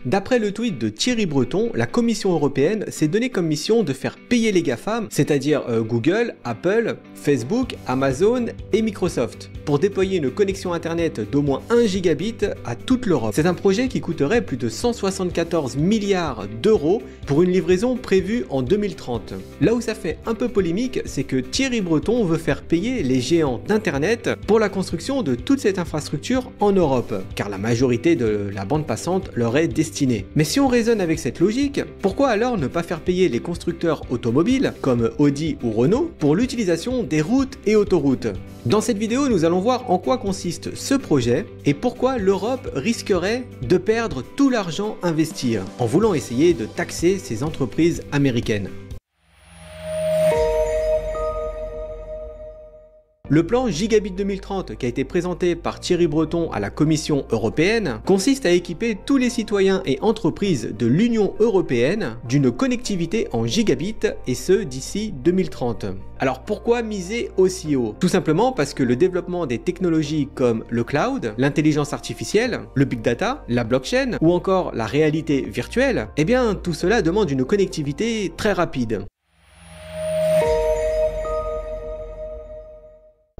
D'après le tweet de Thierry Breton, la Commission européenne s'est donné comme mission de faire payer les GAFAM, c'est-à-dire Google, Apple, Facebook, Amazon et Microsoft, pour déployer une connexion internet d'au moins 1 gigabit à toute l'Europe. C'est un projet qui coûterait plus de 174 milliards d'euros pour une livraison prévue en 2030. Là où ça fait un peu polémique, c'est que Thierry Breton veut faire payer les géants d'internet pour la construction de toute cette infrastructure en Europe, car la majorité de la bande passante leur est destinée. Mais si on raisonne avec cette logique, pourquoi alors ne pas faire payer les constructeurs automobiles, comme Audi ou Renault, pour l'utilisation des routes et autoroutes? Dans cette vidéo, nous allons voir en quoi consiste ce projet et pourquoi l'Europe risquerait de perdre tout l'argent investi en voulant essayer de taxer ces entreprises américaines. Le plan Gigabit 2030 qui a été présenté par Thierry Breton à la Commission européenne consiste à équiper tous les citoyens et entreprises de l'Union européenne d'une connectivité en gigabit et ce d'ici 2030. Alors pourquoi miser aussi haut? Tout simplement parce que le développement des technologies comme le cloud, l'intelligence artificielle, le big data, la blockchain ou encore la réalité virtuelle, eh bien tout cela demande une connectivité très rapide.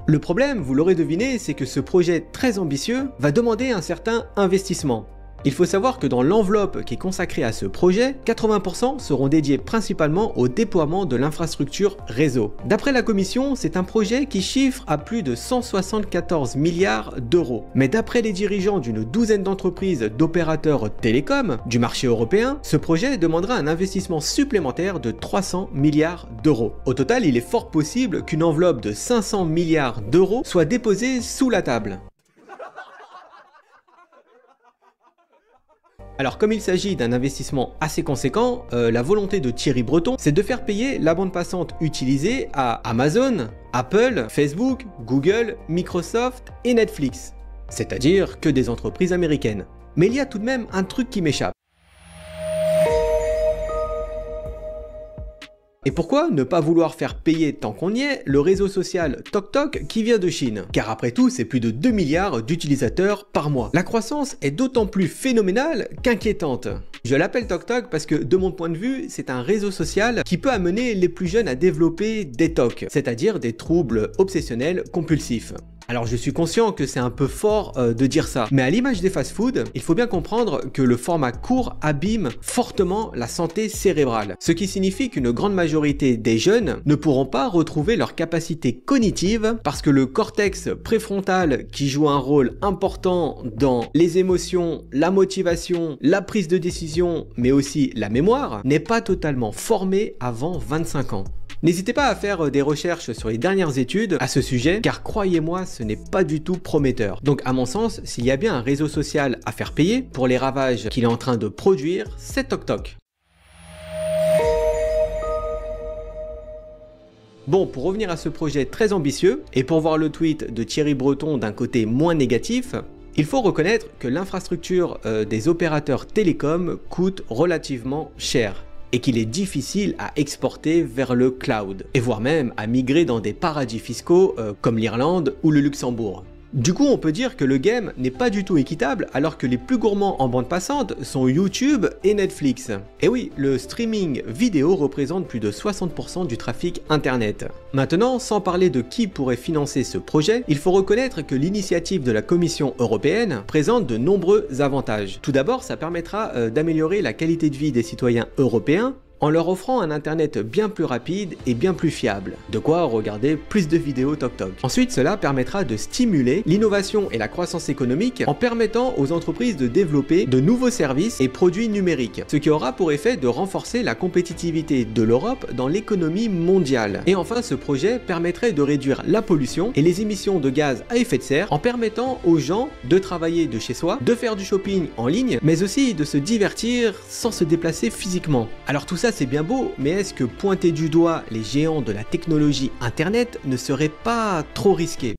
Le problème, vous l'aurez deviné, c'est que ce projet très ambitieux va demander un certain investissement. Il faut savoir que dans l'enveloppe qui est consacrée à ce projet, 80% seront dédiés principalement au déploiement de l'infrastructure réseau. D'après la Commission, c'est un projet qui chiffre à plus de 174 milliards d'euros. Mais d'après les dirigeants d'une douzaine d'entreprises d'opérateurs télécoms du marché européen, ce projet demandera un investissement supplémentaire de 300 milliards d'euros. Au total, il est fort possible qu'une enveloppe de 500 milliards d'euros soit déposée sous la table. Alors comme il s'agit d'un investissement assez conséquent, la volonté de Thierry Breton, c'est de faire payer la bande passante utilisée à Amazon, Apple, Facebook, Google, Microsoft et Netflix. C'est-à-dire que des entreprises américaines. Mais il y a tout de même un truc qui m'échappe. Et pourquoi ne pas vouloir faire payer tant qu'on y est le réseau social TokTok qui vient de Chine? Car après tout, c'est plus de 2 milliards d'utilisateurs par mois. La croissance est d'autant plus phénoménale qu'inquiétante. Je l'appelle TokTok parce que de mon point de vue, c'est un réseau social qui peut amener les plus jeunes à développer des TOC, c'est-à-dire des troubles obsessionnels compulsifs. Alors je suis conscient que c'est un peu fort de dire ça, mais à l'image des fast-food, il faut bien comprendre que le format court abîme fortement la santé cérébrale, ce qui signifie qu'une grande majorité des jeunes ne pourront pas retrouver leur capacité cognitive parce que le cortex préfrontal qui joue un rôle important dans les émotions, la motivation, la prise de décision, mais aussi la mémoire, n'est pas totalement formé avant 25 ans. N'hésitez pas à faire des recherches sur les dernières études à ce sujet, car croyez-moi, ce n'est pas du tout prometteur. Donc à mon sens, s'il y a bien un réseau social à faire payer pour les ravages qu'il est en train de produire, c'est TokTok. Bon, pour revenir à ce projet très ambitieux, et pour voir le tweet de Thierry Breton d'un côté moins négatif, il faut reconnaître que l'infrastructure des opérateurs télécoms coûte relativement cher, et qu'il est difficile à exporter vers le cloud, et voire même à migrer dans des paradis fiscaux comme l'Irlande ou le Luxembourg. Du coup, on peut dire que le game n'est pas du tout équitable alors que les plus gourmands en bande passante sont YouTube et Netflix. Et oui, le streaming vidéo représente plus de 60% du trafic internet. Maintenant, sans parler de qui pourrait financer ce projet, il faut reconnaître que l'initiative de la Commission européenne présente de nombreux avantages. Tout d'abord, ça permettra d'améliorer la qualité de vie des citoyens européens en leur offrant un internet bien plus rapide et bien plus fiable, de quoi regarder plus de vidéos TokTok. Ensuite, cela permettra de stimuler l'innovation et la croissance économique en permettant aux entreprises de développer de nouveaux services et produits numériques, ce qui aura pour effet de renforcer la compétitivité de l'Europe dans l'économie mondiale. Et enfin, ce projet permettrait de réduire la pollution et les émissions de gaz à effet de serre en permettant aux gens de travailler de chez soi, de faire du shopping en ligne, mais aussi de se divertir sans se déplacer physiquement. Alors tout ça c'est bien beau, mais est-ce que pointer du doigt les géants de la technologie internet ne serait pas trop risqué?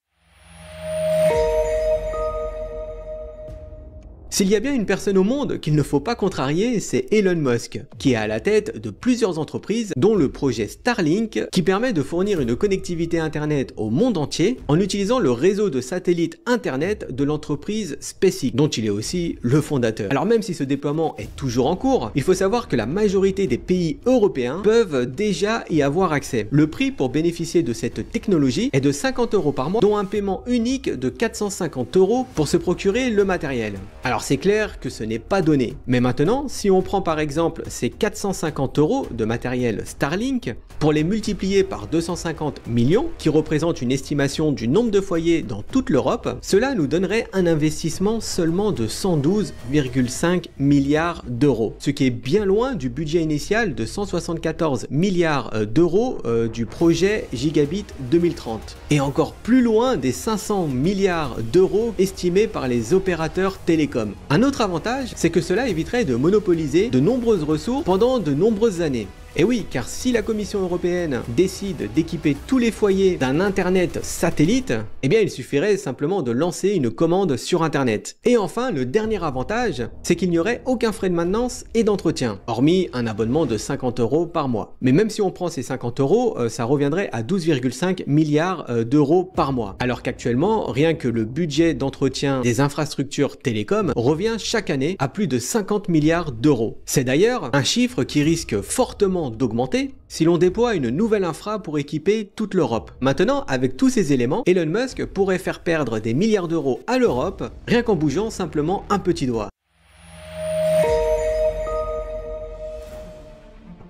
S'il y a bien une personne au monde qu'il ne faut pas contrarier, c'est Elon Musk, qui est à la tête de plusieurs entreprises, dont le projet Starlink, qui permet de fournir une connectivité Internet au monde entier en utilisant le réseau de satellites Internet de l'entreprise SpaceX, dont il est aussi le fondateur. Alors même si ce déploiement est toujours en cours, il faut savoir que la majorité des pays européens peuvent déjà y avoir accès. Le prix pour bénéficier de cette technologie est de 50 € par mois, dont un paiement unique de 450 € pour se procurer le matériel. Alors c'est clair que ce n'est pas donné. Mais maintenant, si on prend par exemple ces 450 € de matériel Starlink, pour les multiplier par 250 millions, qui représente une estimation du nombre de foyers dans toute l'Europe, cela nous donnerait un investissement seulement de 112,5 milliards d'euros, ce qui est bien loin du budget initial de 174 milliards d'euros du projet Gigabit 2030, et encore plus loin des 500 milliards d'euros estimés par les opérateurs télécoms. Un autre avantage, c'est que cela éviterait de monopoliser de nombreuses ressources pendant de nombreuses années. Et oui, car si la Commission européenne décide d'équiper tous les foyers d'un Internet satellite, eh bien il suffirait simplement de lancer une commande sur Internet. Et enfin, le dernier avantage, c'est qu'il n'y aurait aucun frais de maintenance et d'entretien, hormis un abonnement de 50 € par mois. Mais même si on prend ces 50 €, ça reviendrait à 12,5 milliards d'euros par mois. Alors qu'actuellement, rien que le budget d'entretien des infrastructures télécom revient chaque année à plus de 50 milliards d'euros. C'est d'ailleurs un chiffre qui risque fortement d'augmenter si l'on déploie une nouvelle infra pour équiper toute l'Europe. Maintenant, avec tous ces éléments, Elon Musk pourrait faire perdre des milliards d'euros à l'Europe, rien qu'en bougeant simplement un petit doigt.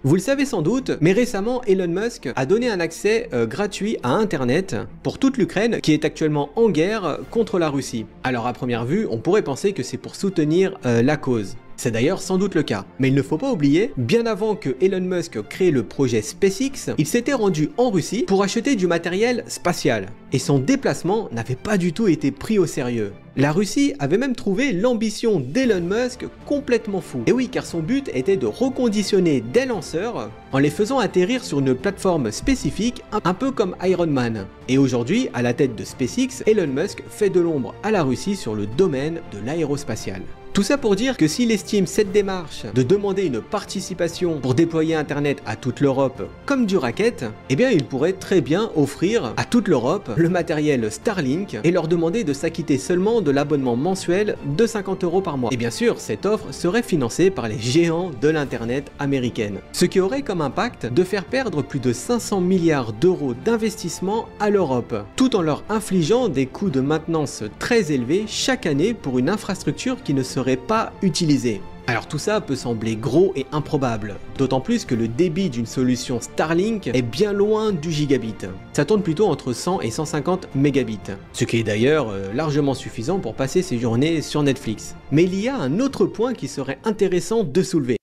Vous le savez sans doute, mais récemment Elon Musk a donné un accès gratuit à Internet pour toute l'Ukraine qui est actuellement en guerre contre la Russie. Alors à première vue, on pourrait penser que c'est pour soutenir la cause. C'est d'ailleurs sans doute le cas. Mais il ne faut pas oublier, bien avant que Elon Musk crée le projet SpaceX, il s'était rendu en Russie pour acheter du matériel spatial. Et son déplacement n'avait pas du tout été pris au sérieux. La Russie avait même trouvé l'ambition d'Elon Musk complètement fou. Et oui, car son but était de reconditionner des lanceurs en les faisant atterrir sur une plateforme spécifique, un peu comme Iron Man. Et aujourd'hui, à la tête de SpaceX, Elon Musk fait de l'ombre à la Russie sur le domaine de l'aérospatial. Tout ça pour dire que s'il estime cette démarche de demander une participation pour déployer Internet à toute l'Europe comme du racket, eh bien il pourrait très bien offrir à toute l'Europe le matériel Starlink et leur demander de s'acquitter seulement de l'abonnement mensuel de 50 € par mois. Et bien sûr, cette offre serait financée par les géants de l'Internet américaine. Ce qui aurait comme impact de faire perdre plus de 500 milliards d'euros d'investissement à l'Europe, tout en leur infligeant des coûts de maintenance très élevés chaque année pour une infrastructure qui ne serait pas utilisée. Alors tout ça peut sembler gros et improbable, d'autant plus que le débit d'une solution Starlink est bien loin du gigabit. Ça tourne plutôt entre 100 et 150 mégabits, ce qui est d'ailleurs largement suffisant pour passer ses journées sur Netflix. Mais il y a un autre point qui serait intéressant de soulever.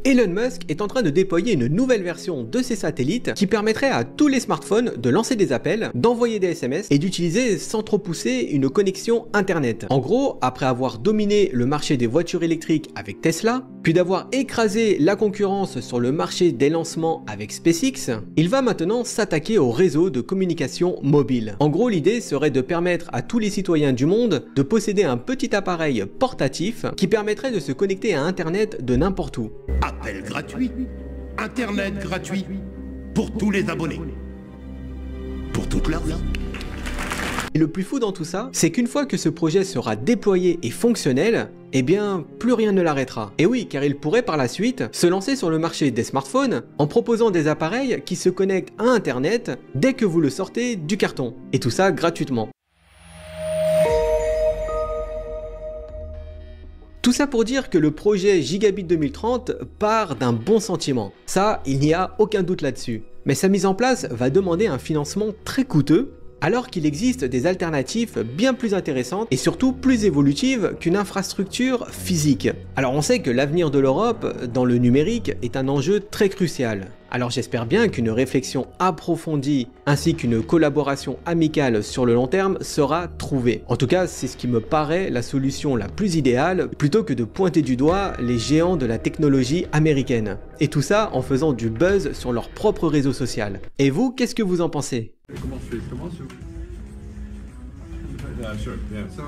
Elon Musk est en train de déployer une nouvelle version de ses satellites qui permettrait à tous les smartphones de lancer des appels, d'envoyer des SMS et d'utiliser sans trop pousser une connexion internet. En gros, après avoir dominé le marché des voitures électriques avec Tesla, puis d'avoir écrasé la concurrence sur le marché des lancements avec SpaceX, il va maintenant s'attaquer au réseau de communication mobile. En gros, l'idée serait de permettre à tous les citoyens du monde de posséder un petit appareil portatif qui permettrait de se connecter à Internet de n'importe où. Appel gratuit, Internet gratuit, pour tous les abonnés. Pour toute leur vie. Et le plus fou dans tout ça, c'est qu'une fois que ce projet sera déployé et fonctionnel, eh bien, plus rien ne l'arrêtera. Et oui, car il pourrait par la suite se lancer sur le marché des smartphones en proposant des appareils qui se connectent à Internet dès que vous le sortez du carton. Et tout ça gratuitement. Tout ça pour dire que le projet Gigabit 2030 part d'un bon sentiment. Ça, il n'y a aucun doute là-dessus. Mais sa mise en place va demander un financement très coûteux, alors qu'il existe des alternatives bien plus intéressantes et surtout plus évolutives qu'une infrastructure physique. Alors on sait que l'avenir de l'Europe dans le numérique est un enjeu très crucial. Alors j'espère bien qu'une réflexion approfondie ainsi qu'une collaboration amicale sur le long terme sera trouvée. En tout cas, c'est ce qui me paraît la solution la plus idéale plutôt que de pointer du doigt les géants de la technologie américaine. Et tout ça en faisant du buzz sur leur propre réseau social. Et vous, qu'est-ce que vous en pensez ? Comment je fais ? Yeah, sure. Yeah. So